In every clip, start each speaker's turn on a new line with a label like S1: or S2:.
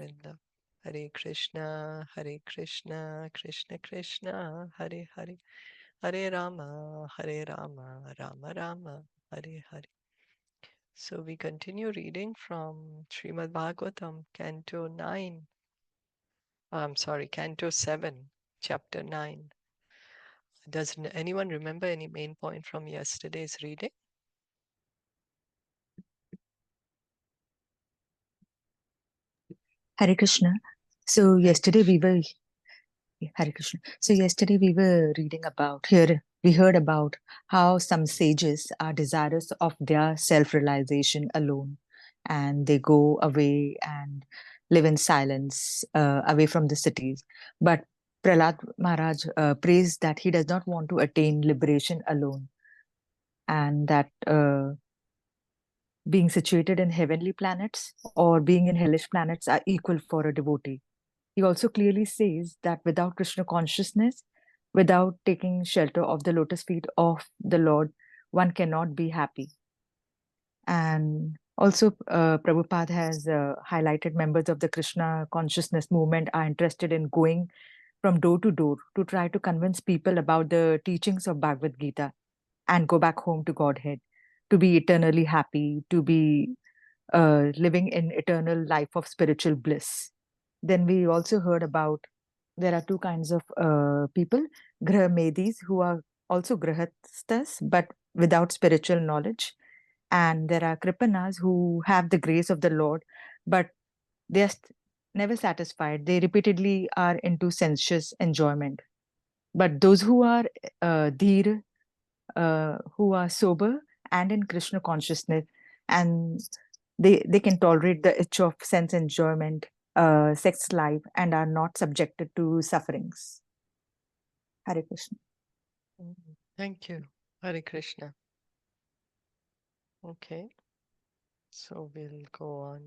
S1: Vrinda. Hare Krishna, Krishna Krishna, Hare Hare, Hare Rama, Rama Rama, Hare Hare. So we continue reading from Srimad Bhagavatam, Canto 9. Canto 7, Chapter 9. Does anyone remember any main point from yesterday's reading?
S2: Hare Krishna. So yesterday we were Hare Krishna. So yesterday we were reading about here. We heard about how some sages are desirous of their self-realization alone, and they go away and live in silence, away from the cities. But Prahlāda Maharaj praised that he does not want to attain liberation alone, and that being situated in heavenly planets or being in hellish planets are equal for a devotee. He also clearly says that without Krishna consciousness, without taking shelter of the lotus feet of the Lord, one cannot be happy. And also, Prabhupada has highlighted members of the Krishna consciousness movement are interested in going from door to try to convince people about the teachings of Bhagavad Gita and go back home to Godhead, to be eternally happy, to be living in eternal life of spiritual bliss. Then we also heard about there are two kinds of people, Grahamedis, who are also Grahasthas, but without spiritual knowledge. And there are Kripanas who have the grace of the Lord, but they are never satisfied. They repeatedly are into sensuous enjoyment. But those who are dhir, who are sober and in Krishna consciousness, and they can tolerate the itch of sense enjoyment, sex life, and are not subjected to sufferings. Hare Krishna.
S1: Thank you. Hare Krishna. Okay. So we'll go on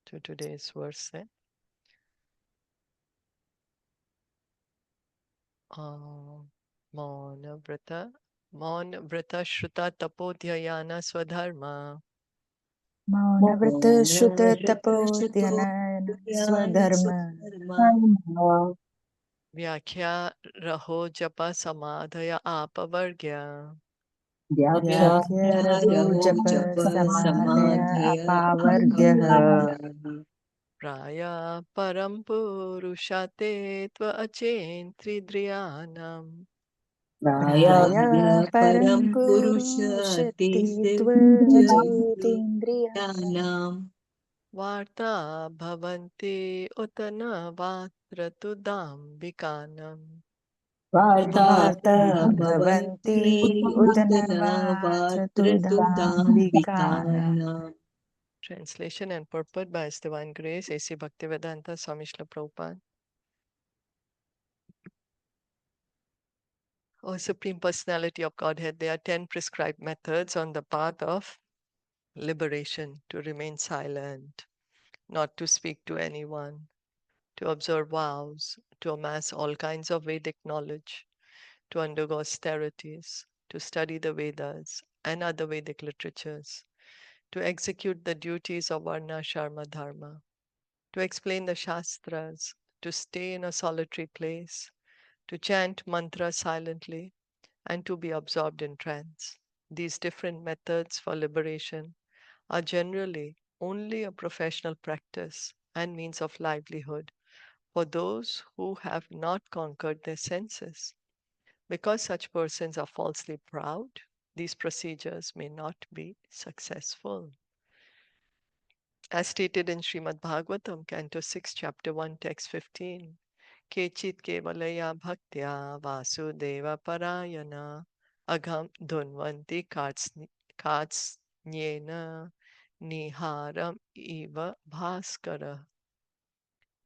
S1: to today's verse then. Mauna Vrata Shruta Tapodhyayana Swadharma.
S2: Mauna Vrata Shruta Tapodhyana Swadharma.
S1: Vyakhya Raho Japa Samadhaya Apavargya.
S2: Vyakhya Raho Japa Samadhaya Apavargyaha.
S1: Praya Param Purushate Tva Achen Tridriyanam.
S2: Praya Param Purushati Tvajetindriyanam.
S1: Varta Bhavanti Utana Vatratudambikanam.
S2: Varta Bhavanti Utanavatratudanbikanam.
S1: Translation and purport by His Divine Grace, A.C. Bhaktivedanta Swami Srila Prabhupada. O Supreme Personality of Godhead, there are 10 prescribed methods on the path of liberation: to remain silent, not to speak to anyone, to observe vows, to amass all kinds of Vedic knowledge, to undergo austerities, to study the Vedas and other Vedic literatures, to execute the duties of Varna Sharma Dharma, to explain the Shastras, to stay in a solitary place, to chant mantra silently, and to be absorbed in trance. These different methods for liberation are generally only a professional practice and means of livelihood for those who have not conquered their senses. Because such persons are falsely proud, these procedures may not be successful. As stated in Srimad Bhagavatam, Canto 6, Chapter 1, Text 15, Kechit kevalaya bhaktya vasudeva parayana agham dhunvanti katsnyena niharam eva bhaskara.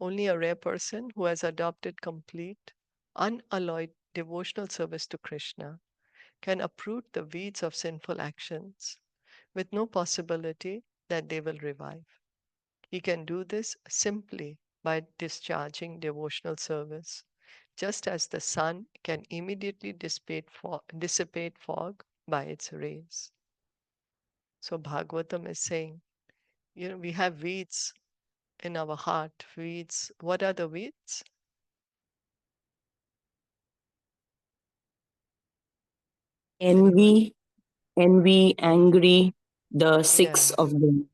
S1: Only a rare person who has adopted complete, unalloyed devotional service to Krishna can uproot the weeds of sinful actions with no possibility that they will revive. He can do this simply by discharging devotional service, just as the sun can immediately dissipate fog by its rays. So Bhagavatam is saying, we have weeds in our heart. Weeds. What are the weeds?
S3: Envy, angry, the six
S1: Yeah,
S3: of them,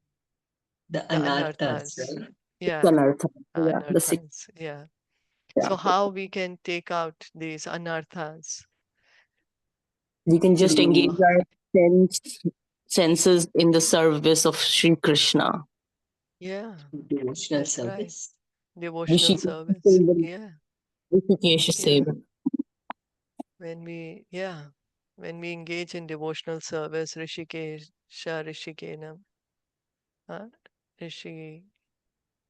S4: The
S1: the
S4: anarthas,
S1: anarthas.
S4: right?
S1: Yeah,
S3: anartha. Yeah, the six.
S1: anarthas. Yeah.
S3: Yeah.
S1: So how we can take out these anarthas?
S3: We can just engage
S1: Uh,
S3: our senses in the service of Sri Krishna.
S1: yeah,
S4: Devotional
S1: that's right.
S4: service.
S1: Devotional
S3: Rishikesh
S1: service.
S3: Seva.
S1: Yeah,
S3: Rishikesh
S1: yeah.
S3: Seva.
S1: When we engage in devotional service, Rishikenam, uh, Rishi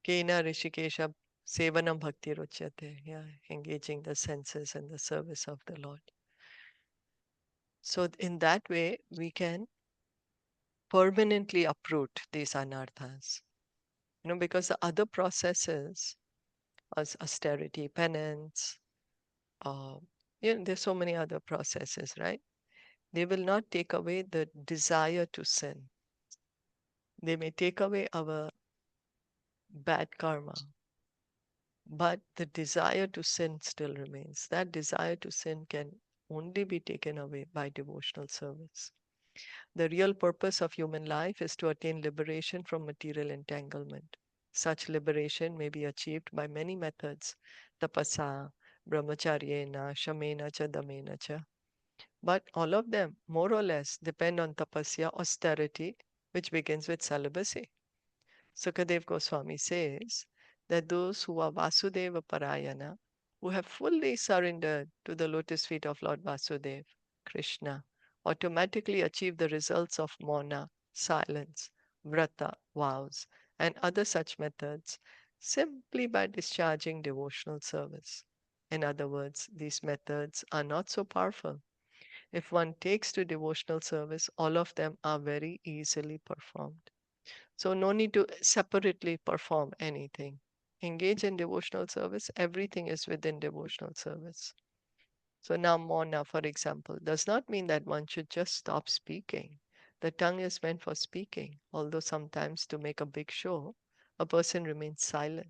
S1: Kena Rishikesha Sevanam Bhakti Ruchyate. Yeah, engaging the senses in the service of the Lord. So in that way, we can permanently uproot these anarthas. Because the other processes, as austerity, penance, uh, there's so many other processes, right? They will not take away the desire to sin. They may take away our bad karma, but the desire to sin still remains. That desire to sin can only be taken away by devotional service. The real purpose of human life is to attain liberation from material entanglement. Such liberation may be achieved by many methods, tapasa, brahmacharyena, shamena cha, damena cha. But all of them, more or less, depend on tapasya, austerity, which begins with celibacy. Sukadev Goswami says that those who are Vasudeva Parayana, who have fully surrendered to the lotus feet of Lord Vasudev, Krishna, automatically achieve the results of mauna, silence, vrata, vows, and other such methods simply by discharging devotional service. In other words, these methods are not so powerful. If one takes to devotional service, all of them are very easily performed. So no need to separately perform anything. Engage in devotional service. Everything is within devotional service. So now Mona, for example, does not mean that one should just stop speaking. The tongue is meant for speaking, although sometimes to make a big show, a person remains silent.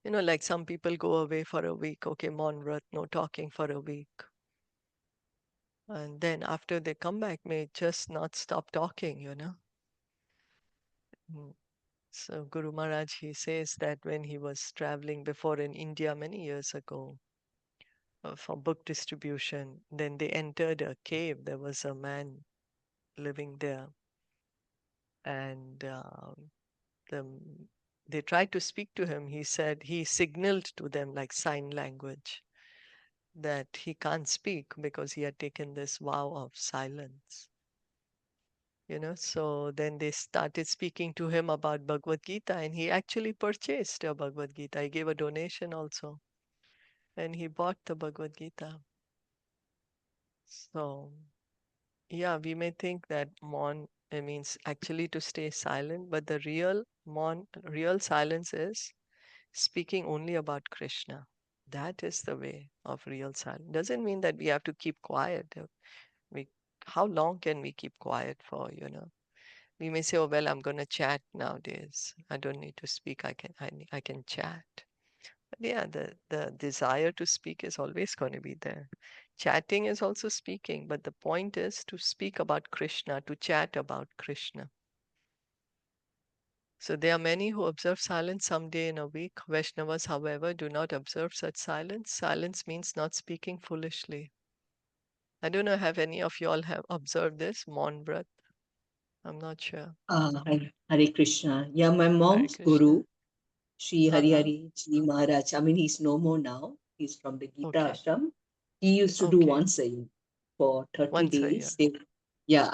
S1: Like some people go away for a week, okay, Maun Vrat, no talking for a week. And then after they come back, may just not stop talking. Mm. So Guru Maharaj, he says that when he was traveling before in India many years ago for book distribution, then they entered a cave. There was a man living there, and the, they tried to speak to him. He said he signaled to them like sign language that he can't speak because he had taken this vow of silence. So then they started speaking to him about Bhagavad Gita, and he actually purchased a Bhagavad Gita. He gave a donation also, and he bought the Bhagavad Gita. So, yeah, we may think that Maun means actually to stay silent, but the real silence is speaking only about Krishna. That is the way of real silence. Doesn't mean that we have to keep quiet. We, how long can we keep quiet for? We may say, oh, well, I'm going to chat nowadays. I don't need to speak. I can chat. But yeah, the desire to speak is always going to be there. Chatting is also speaking, but the point is to speak about Krishna, to chat about Krishna. So there are many who observe silence some day in a week. Vaishnavas, however, do not observe such silence. Silence means not speaking foolishly. I don't know, have any of you all have observed this? Maun Vrat? I'm not sure.
S4: Hare Krishna. Yeah, my
S1: Hare
S4: mom's
S1: Krishna.
S4: guru, Sri Hari
S1: Uh-huh.
S4: Hari Ji Maharaj. I mean, he's no more now. He's from the Gita
S1: Okay.
S4: Ashram. He used to do
S1: Okay.
S4: once a year for 30
S1: Once a year.
S4: days. Yeah,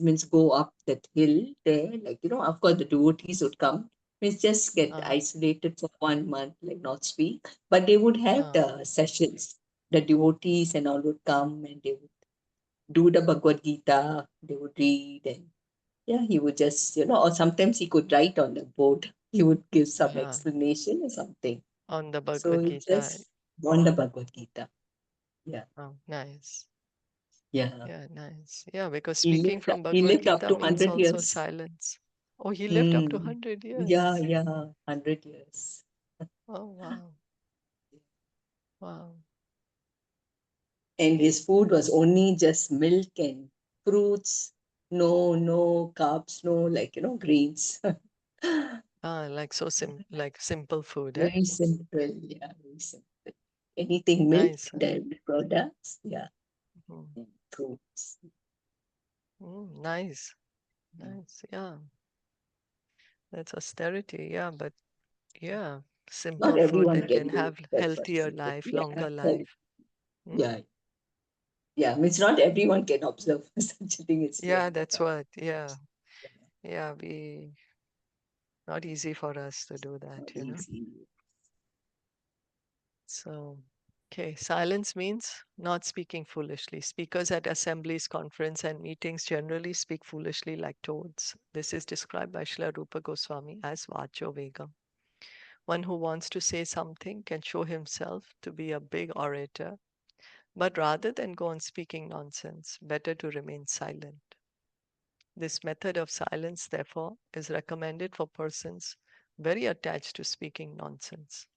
S4: means go up that hill there. Like, of course, the devotees would come. Means just get
S1: Uh,
S4: isolated for 1 month, like not speak. But they would have
S1: uh,
S4: the sessions. The devotees and all would come and they would do the Bhagavad Gita. They would read and yeah, he would just, or sometimes he could write on the board. He would give some
S1: uh,
S4: explanation or something.
S1: on the
S4: So
S1: Bhagavad
S4: it
S1: Gita.
S4: just on the Bhagavad Gita. Yeah,
S1: Oh, nice.
S4: yeah.
S1: Yeah, nice. Yeah, because
S4: He
S1: speaking
S4: lived
S1: from
S4: he
S1: Bhagavad
S4: lived up
S1: Gita
S4: to
S1: means
S4: 100
S1: also
S4: years.
S1: silence. Oh, he lived up to 100 years.
S4: Yeah, 100 years.
S1: Oh, wow. Wow.
S4: And his food was only just milk and fruits. No carbs, no, like, grains.
S1: Like simple food, eh?
S4: Very simple, yeah, very simple. Anything milk,
S1: Nice.
S4: dairy products, yeah,
S1: Mhm.
S4: and fruits.
S1: Nice. Nice. Yeah. That's austerity. Yeah, but yeah,
S4: Not
S1: simple food
S4: everyone
S1: that can
S4: can do
S1: have
S4: it. That's what
S1: healthier
S4: she said.
S1: life,
S4: Yeah,
S1: longer life. Hmm?
S4: yeah, yeah. Means not everyone can observe such a thing. It's true.
S1: Yeah, that's what. Yeah. Yeah, not easy for us to do that,
S4: Not
S1: you know.
S4: easy.
S1: So, okay, silence means not speaking foolishly. Speakers at assemblies, conference, and meetings generally speak foolishly like toads. This is described by Srila Rupa Goswami as Vacho Vegam. One who wants to say something can show himself to be a big orator, but rather than go on speaking nonsense, better to remain silent. This method of silence, therefore, is recommended for persons very attached to speaking nonsense.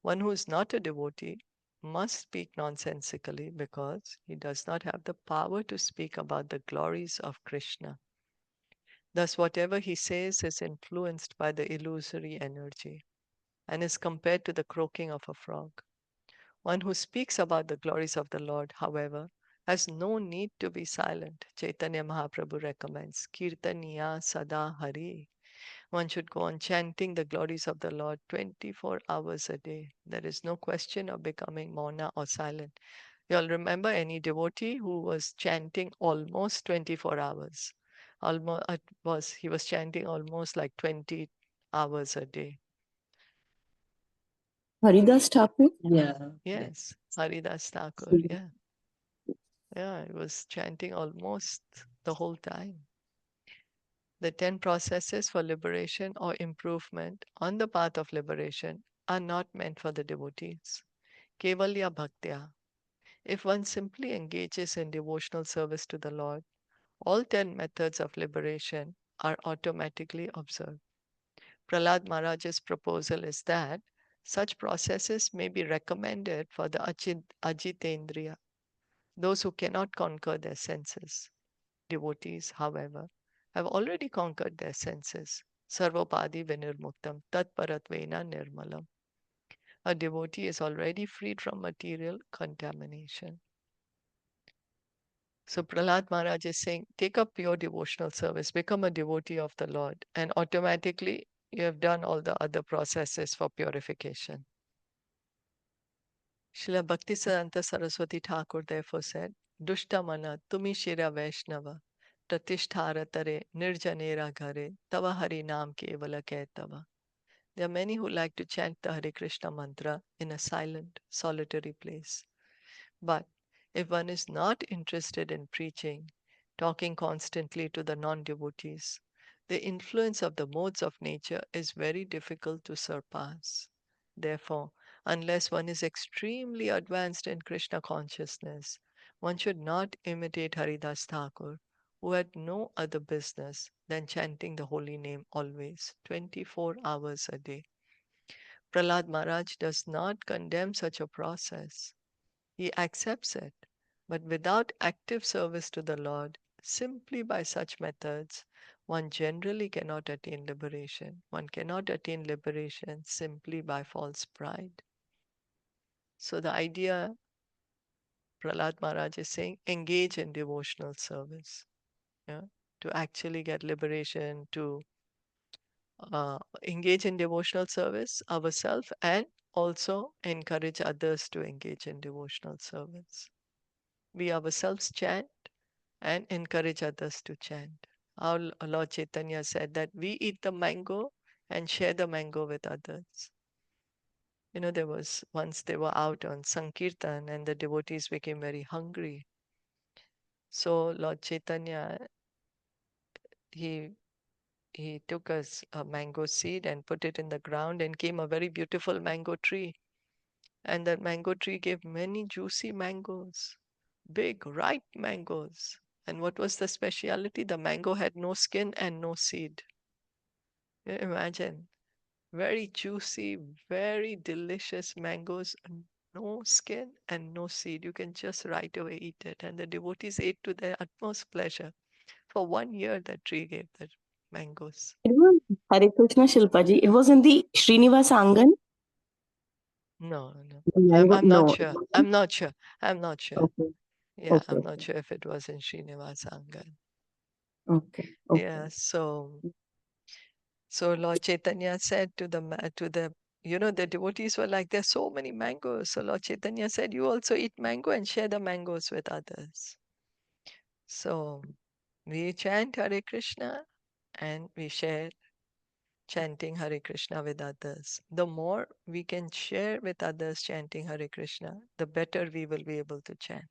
S1: One who is not a devotee must speak nonsensically because he does not have the power to speak about the glories of Krishna. Thus, whatever he says is influenced by the illusory energy and is compared to the croaking of a frog. One who speaks about the glories of the Lord, however, has no need to be silent. Chaitanya Mahaprabhu recommends Kirtaniya Sada Hari. One should go on chanting the glories of the Lord 24 hours a day. There is no question of becoming mauna or silent. You'll remember any devotee who was chanting almost 24 hours. He was chanting almost like 20 hours a day.
S3: Haridas Thakur?
S4: Yeah.
S1: Yes, Haridas Thakur, yeah. Yeah, he was chanting almost the whole time. The 10 processes for liberation or improvement on the path of liberation are not meant for the devotees. Kevalya Bhaktya. If one simply engages in devotional service to the Lord, all 10 methods of liberation are automatically observed. Prahlāda Maharaj's proposal is that such processes may be recommended for the Ajitendriya, those who cannot conquer their senses. Devotees, however, have already conquered their senses. Sarvopadi vinirmuktam tatparatvena nirmalam. A devotee is already freed from material contamination. So Prahlāda Maharaj is saying, take up pure devotional service, become a devotee of the Lord, and automatically you have done all the other processes for purification. Srila Bhaktisiddhanta Saraswati Thakur therefore said, Dushta mana tumi shira Vaishnava pratisthara tare nirjanera ghare tava hari naam kevala kaitava. There are many who like to chant the Hare Krishna mantra in a silent, solitary place. But if one is not interested in preaching, talking constantly to the non-devotees, the influence of the modes of nature is very difficult to surpass. Therefore, unless one is extremely advanced in Krishna consciousness, one should not imitate Haridas Thakur, who had no other business than chanting the holy name always, 24 hours a day. Prahlāda Maharaj does not condemn such a process. He accepts it, but without active service to the Lord, simply by such methods, one generally cannot attain liberation. One cannot attain liberation simply by false pride. So the idea, Prahlāda Maharaj is saying, engage in devotional service. Yeah? To actually get liberation, to engage in devotional service ourselves and also encourage others to engage in devotional service. We ourselves chant and encourage others to chant. Our Lord Chaitanya said that we eat the mango and share the mango with others. You know, there was once they were out on Sankirtan and the devotees became very hungry. So Lord Chaitanya, he he took a mango seed and put it in the ground and came a very beautiful mango tree. And that mango tree gave many juicy mangoes, big, ripe mangoes. And what was the speciality? The mango had no skin and no seed. Imagine very juicy, very delicious mangoes, no skin and no seed. You can just right away eat it. And the devotees ate to their utmost pleasure. For 1 year, that tree gave the mangoes.
S3: It was Hare Krishna Shilpaji. It was in the Srinivas Angan.
S1: No, no.
S3: The mango,
S1: I'm not
S3: no.
S1: sure. I'm not sure. I'm not sure.
S3: Okay.
S1: Yeah,
S3: Okay.
S1: I'm not sure if it was in Srinivas Angan.
S3: Okay. Okay.
S1: Yeah, so Lord Chaitanya said to the the devotees were like, there's so many mangoes. So Lord Chaitanya said, you also eat mango and share the mangoes with others. So we chant Hare Krishna and we share chanting Hare Krishna with others. The more we can share with others chanting Hare Krishna, the better we will be able to chant.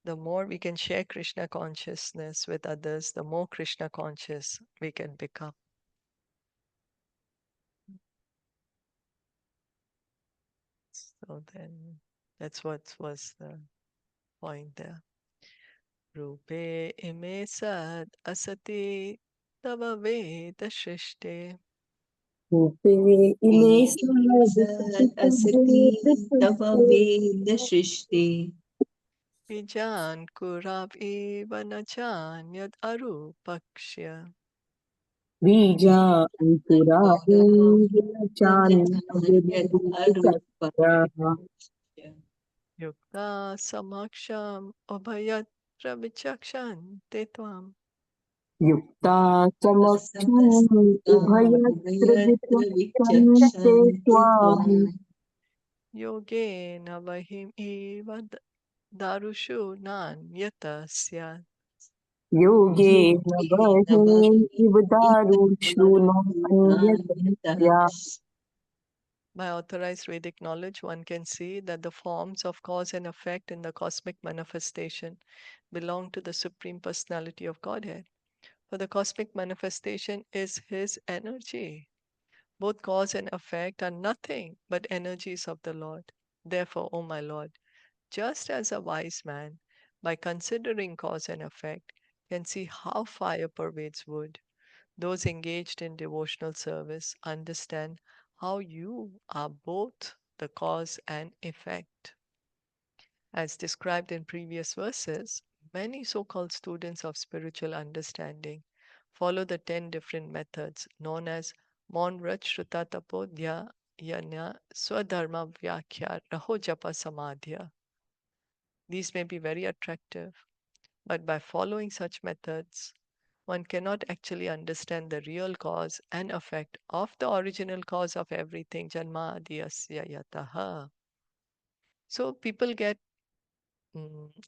S1: The more we can share Krishna consciousness with others, the more Krishna conscious we can become. So then that's what was the point there. Rupe ime sad asati tava veda shrishte
S3: Rupe ime
S4: Sad asati tava veda shrishti
S1: vijan kurav eva nachanyad arupakshya.
S3: Bija Ankura Chan
S4: Yad arupa
S1: Yukta samaksham abhayatra vichakshan tvam.
S3: Yukta Samaksham Ubhayatra
S4: Samastayatra
S3: Vichakshante
S4: Vichakshanti
S3: Swam
S4: Tvam
S1: Yogena vahim eva darushu nan yatasya.
S3: Yoge
S4: Yogi
S3: Navahem
S4: Navahi
S3: Ivadaru Shunam Anyatya.
S4: Nanyatahas
S1: By authorized Vedic knowledge, one can see that the forms of cause and effect in the cosmic manifestation belong to the Supreme Personality of Godhead. For the cosmic manifestation is His energy. Both cause and effect are nothing but energies of the Lord. Therefore, O my Lord, just as a wise man, by considering cause and effect, can see how fire pervades wood, those engaged in devotional service understand how you are both the cause and effect. As described in previous verses, many so called students of spiritual understanding follow the 10 different methods known as Monraj Shruta Tapodhya Yana Swadharma Vyakhya Rahojapa Samadhya. These may be very attractive, but by following such methods, one cannot actually understand the real cause and effect of the original cause of everything, Janma Adiyasya Yataha. So people get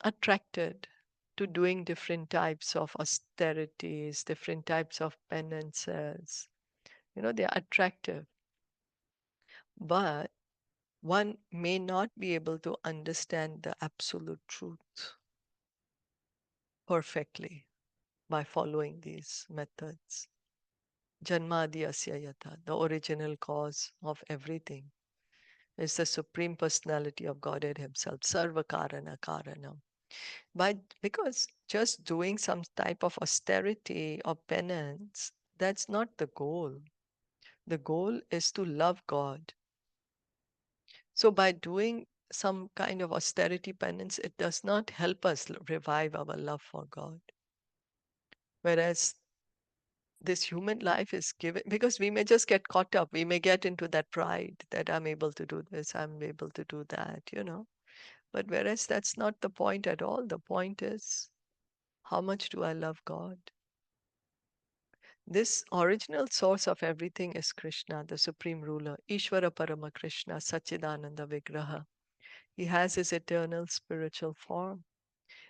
S1: attracted to doing different types of austerities, different types of penances. They're attractive, but one may not be able to understand the absolute truth perfectly by following these methods. Janmadhyasya yata, the original cause of everything, is the Supreme Personality of Godhead Himself, Sarva Karana Karanam. Because just doing some type of austerity or penance, that's not the goal. The goal is to love God. So by doing some kind of austerity penance, it does not help us revive our love for God. Whereas this human life is given, because we may just get caught up, we may get into that pride that I'm able to do this, I'm able to do that. But whereas that's not the point at all. The point is, how much do I love God? This original source of everything is Krishna, the supreme ruler, Ishvara Parama Krishna, Sachidananda Vigraha. He has his eternal spiritual form.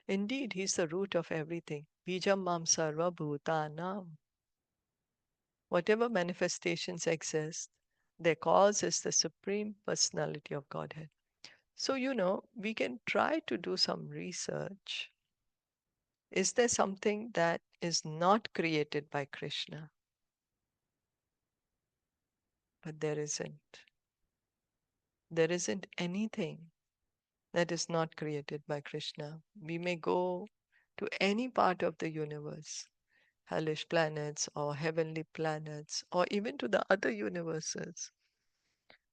S1: Indeed, he's the root of everything. Bijam Mam Sarva Bhutanam. Whatever manifestations exist, their cause is the Supreme Personality of Godhead. So, we can try to do some research. Is there something that is not created by Krishna? But there isn't. There isn't anything that is not created by Krishna. We may go to any part of the universe. hellish planets or heavenly planets, or even to the other universes.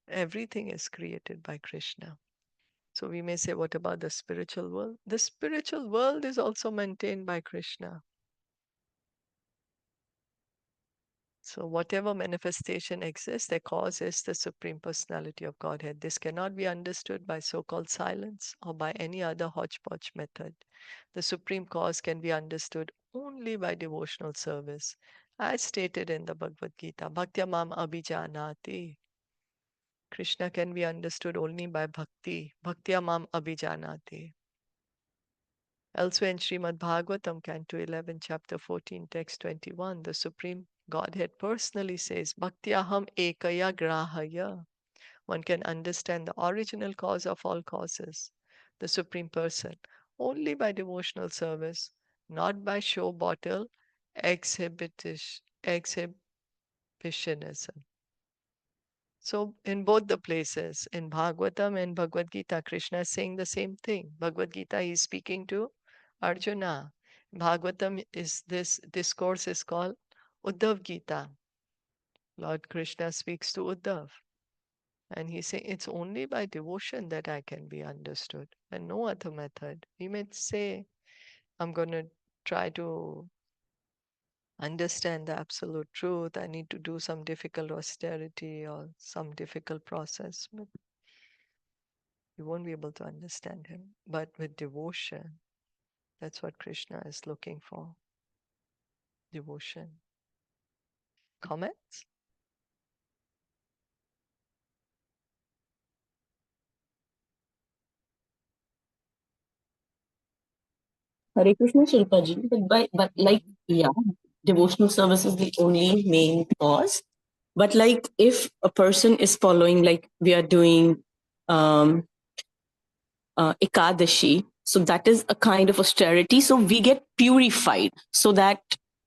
S1: Everything is created by Krishna. So we may say, what about the spiritual world? The spiritual world is also maintained by Krishna. So whatever manifestation exists, their cause is the Supreme Personality of Godhead. This cannot be understood by so-called silence or by any other hodgepodge method. The Supreme Cause can be understood only by devotional service, as stated in the Bhagavad Gita. Bhaktya mam abhijanati. Krishna can be understood only by bhakti. Bhaktya mam abhijanati. Elsewhere in Srimad Bhagavatam, Canto 11, Chapter 14, Text 21, the Supreme Godhead personally says, Bhaktyaham ekaya grahaya. One can understand the original cause of all causes, the Supreme Person, only by devotional service, not by show bottle exhibitionism. So in both the places, in Bhagavatam and Bhagavad Gita, Krishna is saying the same thing. Bhagavad Gita, he is speaking to Arjuna. Bhagavatam is this discourse is called Uddhav Gita. Lord Krishna speaks to Uddhav. And he's saying it's only by devotion that I can be understood and no other method. We may say, I'm going to try to understand the absolute truth. I need to do some difficult austerity or some difficult process. But you won't be able to understand him. But with devotion, that's what Krishna is looking for. Devotion. Comments?
S3: Hare Krishna, Shilpaji. But like, yeah, devotional service is the only main cause. But like, if a person is following, like we are doing Ekadashi, so that is a kind of austerity. So we get purified so that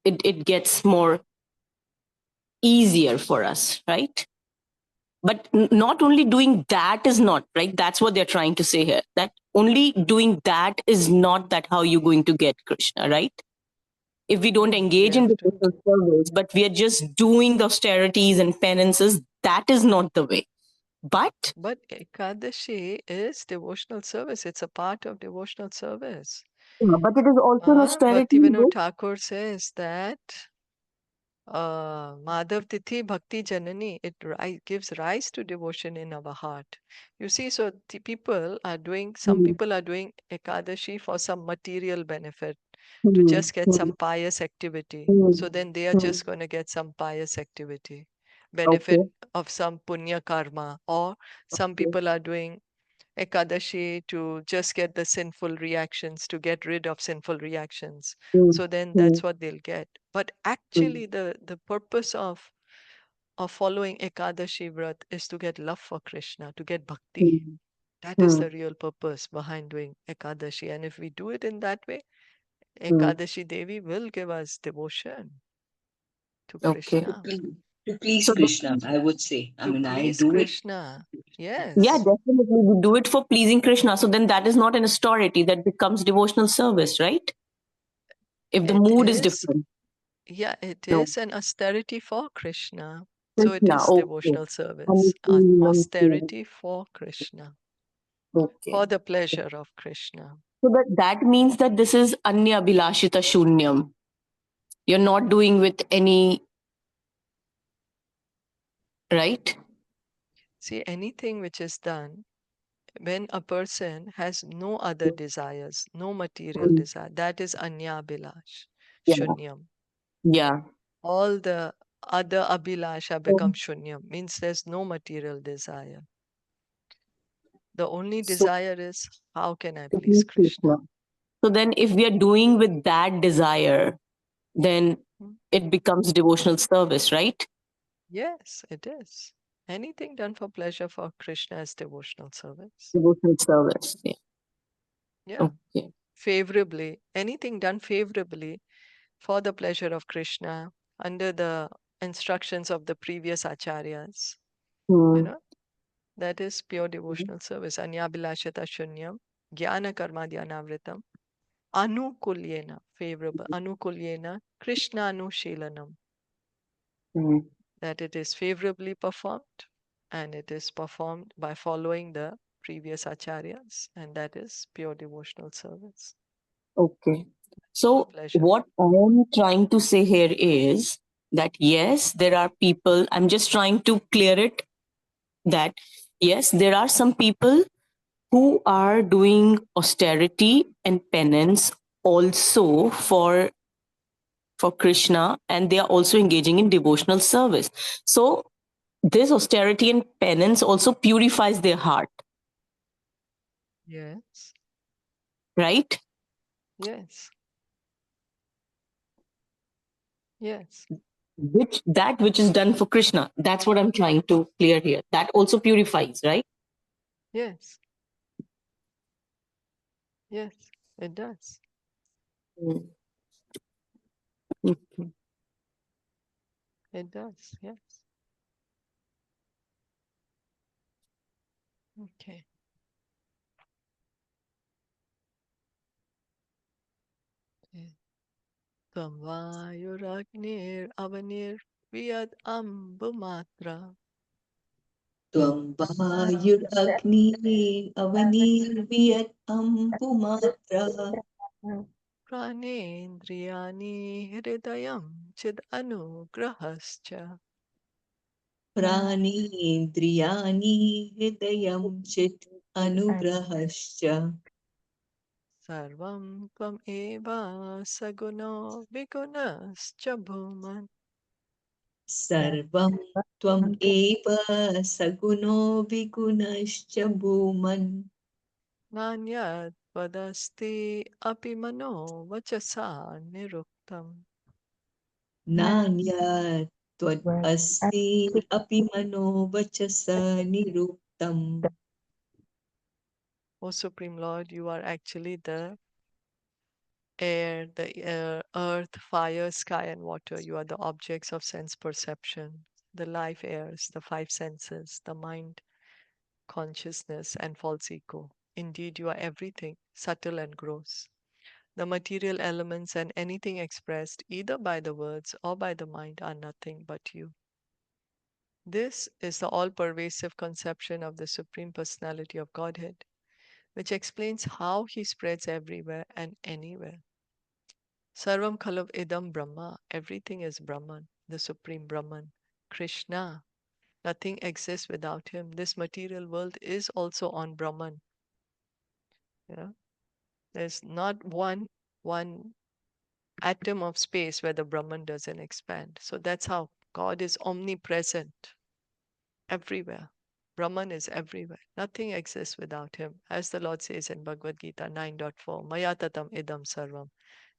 S3: it gets more easier for us, right? But not only doing that is not, right? That's what they're trying to say here. That only doing that is not that how you're going to get Krishna, right? If we don't
S1: We
S3: engage in
S1: have
S3: the
S1: to.
S3: social service, but we are just doing the austerities and penances, that is not the way. But
S1: But Ekadashi is devotional service. It's a part of devotional service.
S3: but it is also an austerity.
S1: Bhaktivinoda Thakur says that Madhav Tithi Bhakti Janani, it gives rise to devotion in our heart. You see, so the people are doing, some people are doing Ekadashi for some material benefit, to just get some pious activity. So then they are just going to get some pious activity, benefit
S3: Okay.
S1: of some punya karma. Or some people are doing Ekadashi to just get the sinful reactions, to get rid of sinful reactions. So then that's what they'll get. But actually the purpose of following Ekadashi Vrat is to get love for Krishna, to get bhakti. That is the real purpose behind doing Ekadashi. And if we do it in that way, Ekadashi Devi will give us devotion to
S3: Okay.
S1: Krishna.
S4: To please
S3: So
S4: Krishna, I would say. I
S1: To
S4: mean, I
S1: please
S4: do it.
S1: Krishna.
S3: yeah,
S1: Yes.
S3: definitely we do it for pleasing Krishna. So then that is not an austerity, that becomes devotional service, right? If the
S1: It
S3: mood is
S1: is.
S3: different.
S1: Yeah, it
S3: No.
S1: is an austerity for Krishna. So it
S3: Krishna,
S1: is
S3: okay.
S1: devotional service.
S3: Anmol,
S1: Austerity for Krishna,
S3: okay.
S1: for the pleasure of Krishna.
S3: So that means that this is Anya Abhilashita Shunyam. You're not doing with any, right?
S1: See, anything which is done when a person has no other desires, no material
S3: Mm.
S1: desire, that is Anyabhilash,
S3: Yeah.
S1: Shunyam.
S3: Yeah.
S1: All the other Abhilasha
S3: So,
S1: become Shunyam, means there's no material desire. The only
S3: so
S1: desire is how can I
S3: to
S1: please
S3: please Krishna.
S1: Krishna?
S3: So then if we are doing with that desire, then
S1: Hmm?
S3: it becomes devotional service, right?
S1: Yes, it is. Anything done for pleasure for Krishna is devotional service.
S3: Devotional service. Yeah.
S1: Yeah.
S3: Okay.
S1: Favorably, anything done favorably for the pleasure of Krishna under the instructions of the previous acharyas, you
S3: Hmm.
S1: know, that is pure devotional service. Anyabhilashata shunyam, jnana karma dhyanavritam. Anukulyena, favorable. Anukulyena, Krishna Anushilanam.
S3: Mm.
S1: That it is favorably performed, and it is performed by following the previous acharyas, and that is pure devotional service.
S3: Okay. So,
S1: Pleasure.
S3: what I'm trying to say here is that yes, there are people, I'm just trying to clear it, that yes, there are some people who are doing austerity and penance also for Krishna, and they are also engaging in devotional service. So, this austerity and penance also purifies their heart,
S1: Yes.
S3: right?
S1: Yes. Yes.
S3: Which is done for Krishna. That's what I'm trying to clear here. That also purifies, right?
S1: Yes. Yes. It does.
S3: Mm. Okay.
S1: It does. Yes. Okay. Tvam vayuragnir avanir vyad ambumatra.
S4: Tvam vayuragni avanirviyat ambumatra.
S1: Pranendriyani hridayam chid anugrahascha.
S4: Pranendriyani hridayam chit anugrahascha.
S1: Sarvam tvam eva saguno vigunascha bhuman.
S4: Sarvam tvam eva saguno vigunascha bhuman.
S1: Nanyat vadasti api mano vachasa niruktam.
S4: Nanyat tvad asti api mano vachasa niruktam.
S1: O Supreme Lord, you are actually the air, the earth, fire, sky, and water. You are the objects of sense perception, the life airs, the five senses, the mind, consciousness, and false ego. Indeed, you are everything, subtle and gross. The material elements and anything expressed either by the words or by the mind are nothing but you. This is the all pervasive conception of the Supreme Personality of Godhead, which explains how he spreads everywhere and anywhere. Sarvam khalav idam Brahma. Everything is Brahman, the Supreme Brahman. Krishna. Nothing exists without him. This material world is also on Brahman. Yeah? There's not one atom of space where the Brahman doesn't expand. So that's how God is omnipresent everywhere. Brahman is everywhere. Nothing exists without him. As the Lord says in Bhagavad Gita 9.4, Mayatatam idam sarvam.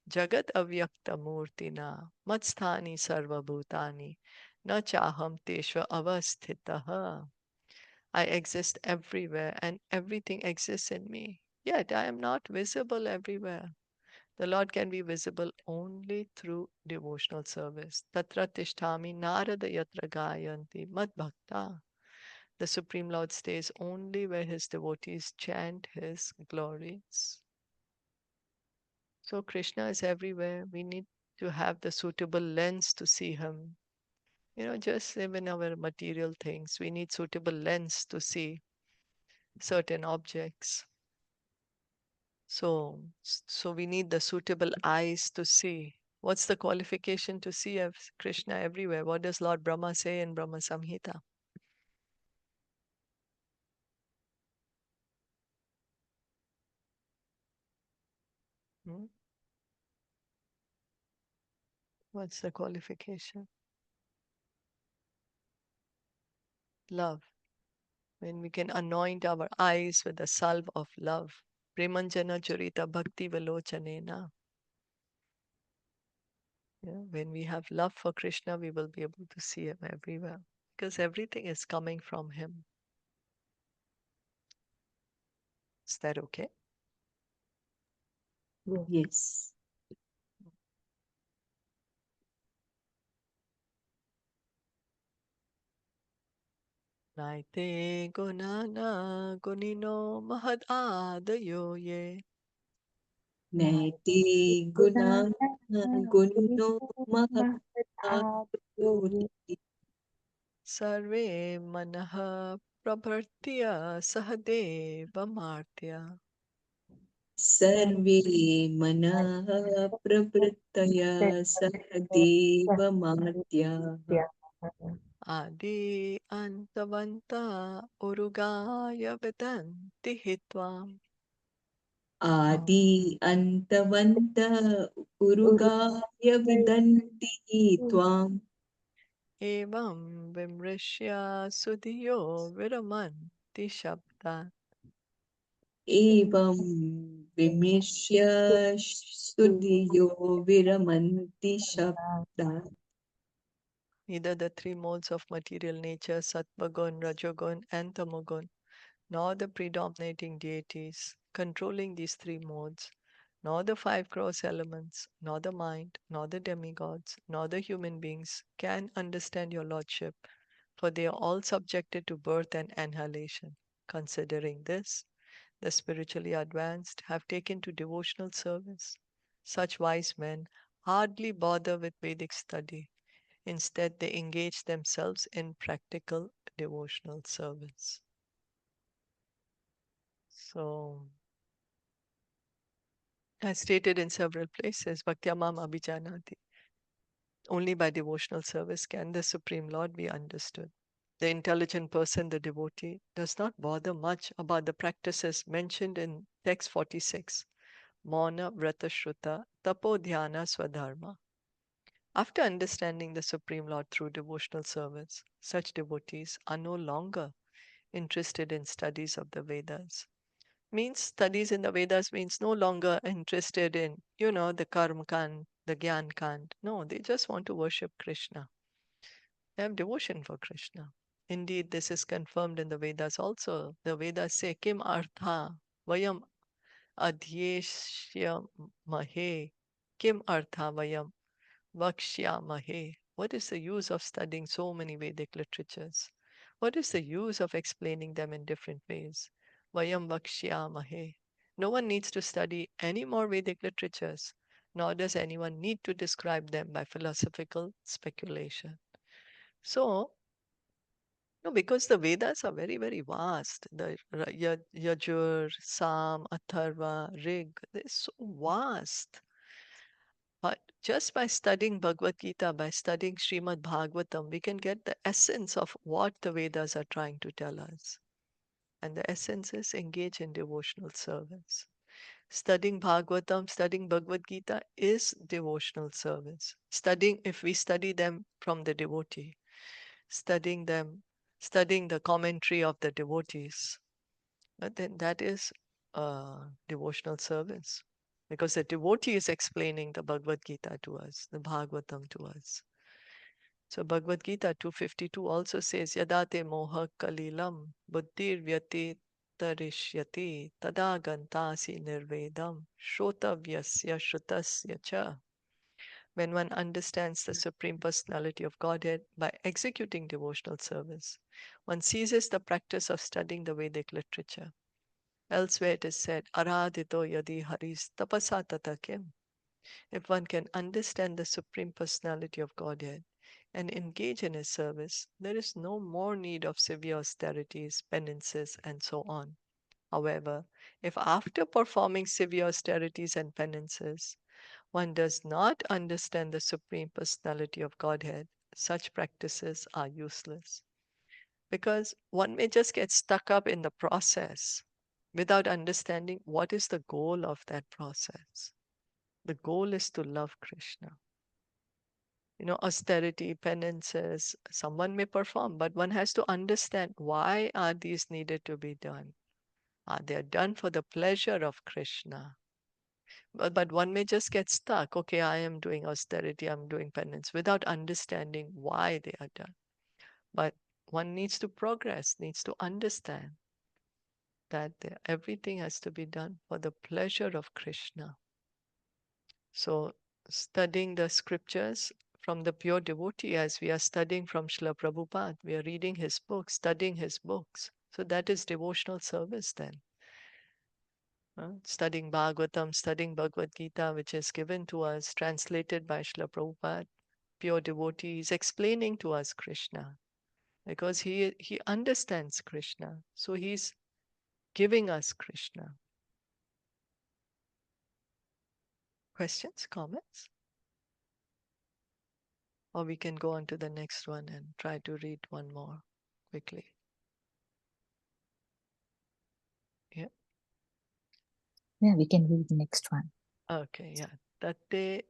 S1: Jagat avyakta murtina matsthani sarva bhutani na chaham teshva avasthitaha. I exist everywhere and everything exists in me. Yet I am not visible everywhere. The Lord can be visible only through devotional service. Tatra tishtami narada yatra gayanti mad bhakta. The Supreme Lord stays only where his devotees chant his glories. So Krishna is everywhere. We need to have the suitable lens to see him. Just even our material things, we need suitable lens to see certain objects. So we need the suitable eyes to see. What's the qualification to see of Krishna everywhere? What does Lord Brahma say in Brahma Samhita? Hmm? What's the qualification? Love. When we can anoint our eyes with the salve of love. Premanjana Churita Bhakti Velochanena. When we have love for Krishna, we will be able to see him everywhere because everything is coming from him. Is that okay?
S4: Yes.
S1: Naite gunana gunino mahad adayo ye
S4: Naiti Guna Guno Mahaturi
S1: Sarve Manaha Prabhartya Sahadeva Martya.
S4: Sarve Manah Pravrittaya Sahadeva Martya
S1: Adi Antavanta Urugaya Vedanti Hitvam.
S4: Adi Antavanta Urugaya Vidanti Tvam
S1: Evam Vimrishya Sudhiyo Viramanti Shabda.
S4: Evam Vimishya Sudhiyo Viramanti Shabda.
S1: Neither the three modes of material nature, Sattvagun, Rajogun, and Tamogun, nor the predominating deities controlling these three modes, nor the five gross elements, nor the mind, nor the demigods, nor the human beings can understand your lordship, for they are all subjected to birth and annihilation. Considering this, the spiritually advanced have taken to devotional service. Such wise men hardly bother with Vedic study. Instead, they engage themselves in practical devotional service. So, as stated in several places, Bhaktyamam Abhijanati. Only by devotional service can the Supreme Lord be understood. The intelligent person, the devotee, does not bother much about the practices mentioned in text 46, Mauna Vrata Shruta Tapo Dhyana Swadharma. After understanding the Supreme Lord through devotional service, such devotees are no longer interested in studies of the Vedas. Means studies in the Vedas means no longer interested in, the Karma Kand, the Gyan Kand. No, they just want to worship Krishna. They have devotion for Krishna. Indeed, this is confirmed in the Vedas also. The Vedas say, Kim Artha Vayam Adhyeshyamahe Kim Artha Vayam Vakshyamahe. What is the use of studying so many Vedic literatures? What is the use of explaining them in different ways? Vayam Vakshyamahe. No one needs to study any more Vedic literatures, nor does anyone need to describe them by philosophical speculation. So, no, because the Vedas are very, very vast. The Yajur, Sam, Atharva, Rig, they're so vast. But just by studying Bhagavad Gita, by studying Srimad Bhagavatam, we can get the essence of what the Vedas are trying to tell us. And the essence is engage in devotional service. Studying Bhagavatam, studying Bhagavad Gita is devotional service. If we study them from the devotee, studying them, studying the commentary of the devotees, then that is devotional service. Because the devotee is explaining the Bhagavad Gita to us, the Bhagavatam to us. So Bhagavad Gita 252 also says, Yadate moha kalilam buddhir vyati tarishyati tada gantasi nirvedam shrotavyasya shrutasya cha. When one understands the Supreme Personality of Godhead by executing devotional service, one ceases the practice of studying the Vedic literature. Elsewhere it is said, Aradhito yadi haris tapasa tata kim. If one can understand the Supreme Personality of Godhead and engage in his service, there is no more need of severe austerities, penances, and so on. However, if after performing severe austerities and penances, one does not understand the Supreme Personality of Godhead, such practices are useless. Because one may just get stuck up in the process without understanding what is the goal of that process. The goal is to love Krishna. Austerity, penances, someone may perform, but one has to understand why are these needed to be done. They are done for the pleasure of Krishna. But one may just get stuck. Okay, I am doing austerity, I'm doing penance, without understanding why they are done. But one needs to progress, needs to understand that everything has to be done for the pleasure of Krishna. So, studying the scriptures from the pure devotee, as we are studying from Srila Prabhupada, we are reading his books, studying his books. So, that is devotional service then. Studying Bhagavatam, studying Bhagavad Gita, which is given to us, translated by Srila Prabhupada, pure devotees, explaining to us Krishna, because he understands Krishna, so he's giving us Krishna. Questions, comments? Or we can go on to the next one and try to read one more quickly. Yeah.
S2: Yeah, we can read the next one.
S1: Okay, yeah. Tate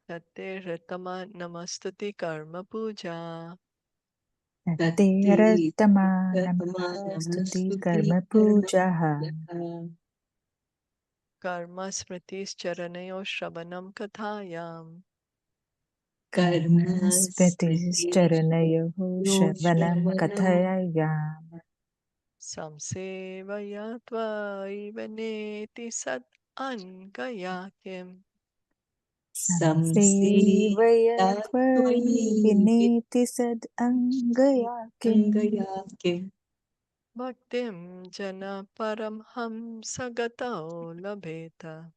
S1: ratama namastuti karma puja.
S2: Tate Rattama Namastuti Karma Pujaha.
S1: Karma smritis charanayo shravanam kathayam.
S2: Karma Smritis Charanayoho Shravanam Kathayam.
S1: Samsevaya tvaivane sad angayakim.
S2: Samsevaya Tvai Vineti Sad Angayakim.
S1: Bhaktim jana paramhamsa gato labheta.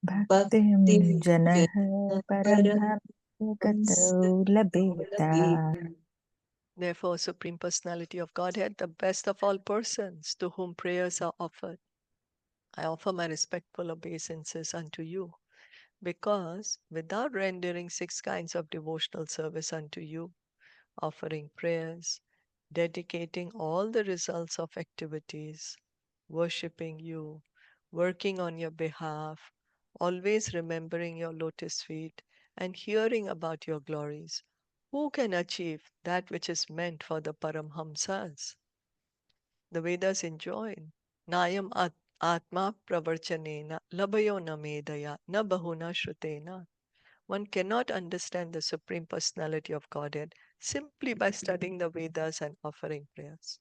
S2: Bhaktim Janaha Paramhamsagato Labheta.
S1: Therefore, Supreme Personality of Godhead, the best of all persons to whom prayers are offered, I offer my respectful obeisances unto you, because without rendering 6 kinds of devotional service unto you, offering prayers, dedicating all the results of activities, worshipping you, working on your behalf, always remembering your lotus feet, and hearing about your glories, who can achieve that which is meant for the Paramhamsas? The Vedas enjoin. Nayam atma pravarchanena labhayo na medaya na bahuna shrutena. One cannot understand the Supreme Personality of Godhead simply by studying the Vedas and offering prayers.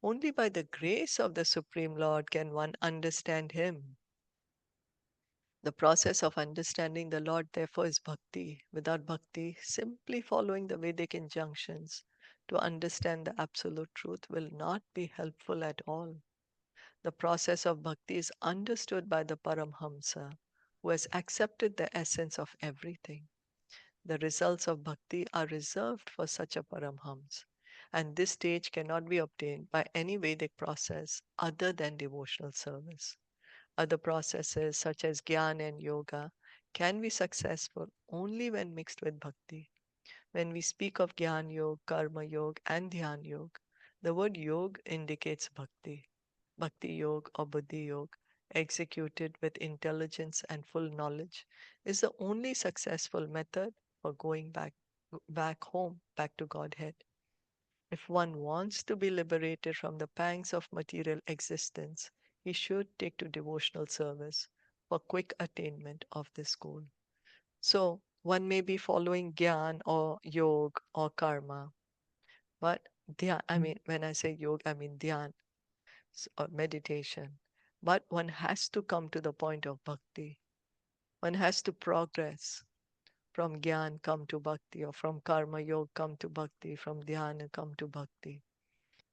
S1: Only by the grace of the Supreme Lord can one understand Him. The process of understanding the Lord, therefore, is bhakti. Without bhakti, simply following the Vedic injunctions to understand the absolute truth will not be helpful at all. The process of bhakti is understood by the Paramhamsa, who has accepted the essence of everything. The results of bhakti are reserved for such a Paramhams, and this stage cannot be obtained by any Vedic process other than devotional service. Other processes such as Jnana and Yoga can be successful only when mixed with bhakti. When we speak of Jnana Yoga, Karma Yoga, and Dhyan Yoga, the word Yoga indicates bhakti. Bhakti Yoga or Buddhi Yoga, executed with intelligence and full knowledge, is the only successful method for going back home, back to Godhead. If one wants to be liberated from the pangs of material existence, he should take to devotional service for quick attainment of this goal. So, one may be following Gyan or Yoga or Karma, but when I say Yoga, I mean Dhyan or meditation. But one has to come to the point of bhakti. One has to progress from Gyan come to bhakti, or from Karma Yoga come to bhakti, from Dhyana come to bhakti.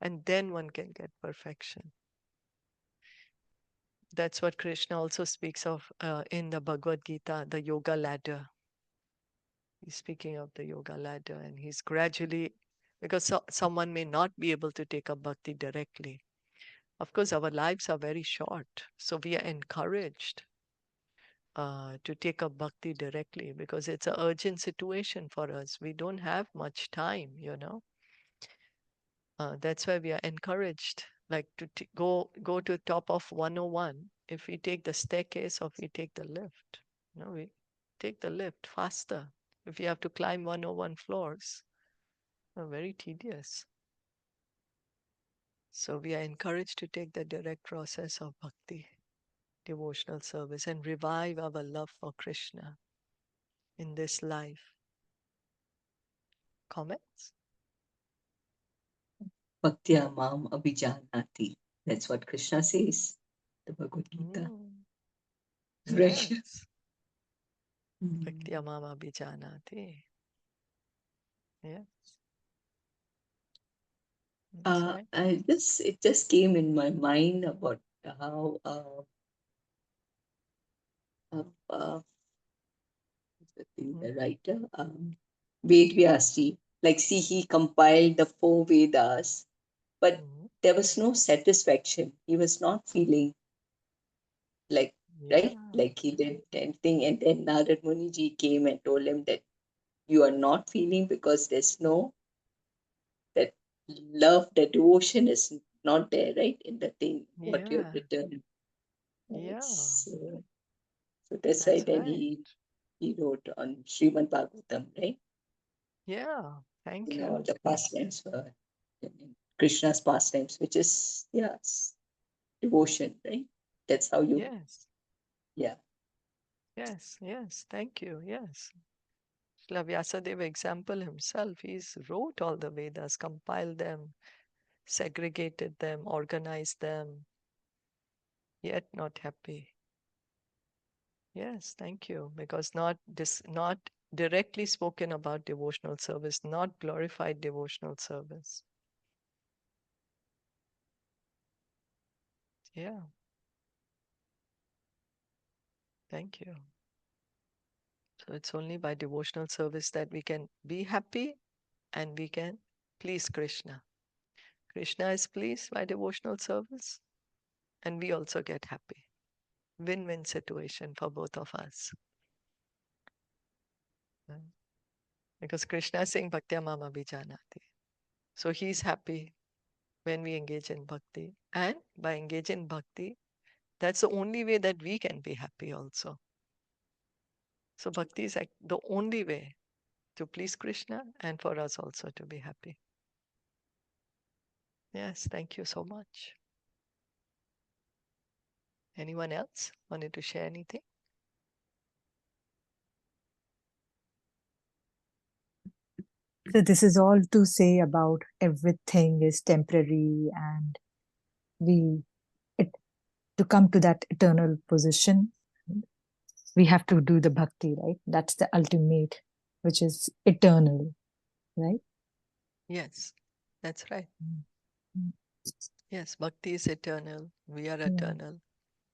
S1: And then one can get perfection. That's what Krishna also speaks of in the Bhagavad Gita, the yoga ladder. He's speaking of the yoga ladder, and he's gradually, because someone may not be able to take up bhakti directly. Of course, our lives are very short, so we are encouraged to take up bhakti directly, because it's an urgent situation for us. We don't have much time, That's why we are encouraged, like to go to top of 101. If we take the staircase or if we take the lift, we take the lift faster. If you have to climb 101 floors, very tedious. So we are encouraged to take the direct process of bhakti, devotional service, and revive our love for Krishna in this life. Comments?
S4: Bhaktya mam abhijanati. That's what Krishna says, the Bhagavad Gita. Right.
S1: Yes. Bhaktya mam abhijanati. Yes. That's right.
S4: It just came in my mind about how the writer, Ved Vyasi, like, see, he compiled the 4 Vedas, but there was no satisfaction. He was not feeling like, right? Like he did anything. And then Narad Muniji came and told him that you are not feeling because there's no, that love, the devotion is not there, right? In the thing, what you have written. Right? So that's why then he wrote on Srimad Bhagavatam, right?
S1: Yeah, thank
S4: You
S1: you.
S4: know, the pastimes were in Krishna's pastimes, which is, devotion, right? That's how you, yeah.
S1: Yes, thank you. Yes. Srila Vyasadeva example himself, he's wrote all the Vedas, compiled them, segregated them, organized them, yet not happy. Yes, thank you. Because not directly spoken about devotional service, not glorified devotional service. Yeah. Thank you. So it's only by devotional service that we can be happy and we can please Krishna. Krishna is pleased by devotional service and we also get happy. Win-win situation for both of us. Because Krishna is saying Bhaktya Mama Bijanati. So he's happy when we engage in bhakti. And by engaging in bhakti, that's the only way that we can be happy also. So bhakti is like the only way to please Krishna and for us also to be happy. Yes, thank you so much. Anyone else wanted to share anything?
S2: So this is all to say about everything is temporary, and to come to that eternal position, we have to do the bhakti, right? That's the ultimate, which is eternal, right?
S1: Yes, that's right.
S2: Mm.
S1: Yes, bhakti is eternal. We are eternal.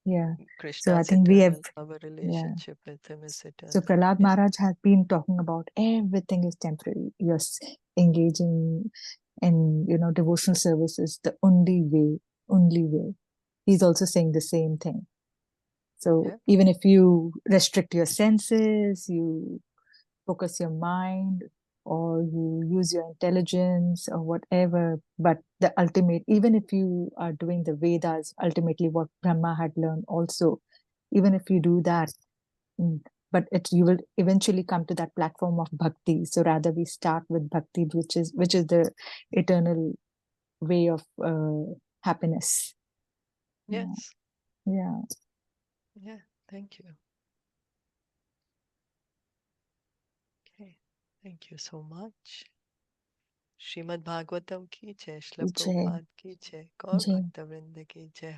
S2: Yeah. So
S1: Krishna
S2: I
S1: is
S2: think we have,
S1: eternal. Our relationship with him is eternal.
S2: so Prahlāda Maharaj has been talking about everything is temporary. Yes, engaging in, devotional service is the only way. He's also saying the same thing. So even if you restrict your senses, you focus your mind, or you use your intelligence or whatever, but the ultimate, even if you are doing the Vedas, ultimately what Brahma had learned also, even if you do that, but you will eventually come to that platform of bhakti. So rather we start with bhakti, which is the eternal way of happiness.
S1: Yes.
S2: Yeah.
S1: Yeah, thank you. Okay, thank you so much. Srimad Bhagavatam ki jai, Srila Prabhupada ki jai, Gaur Bhakta Vrinda ki jai.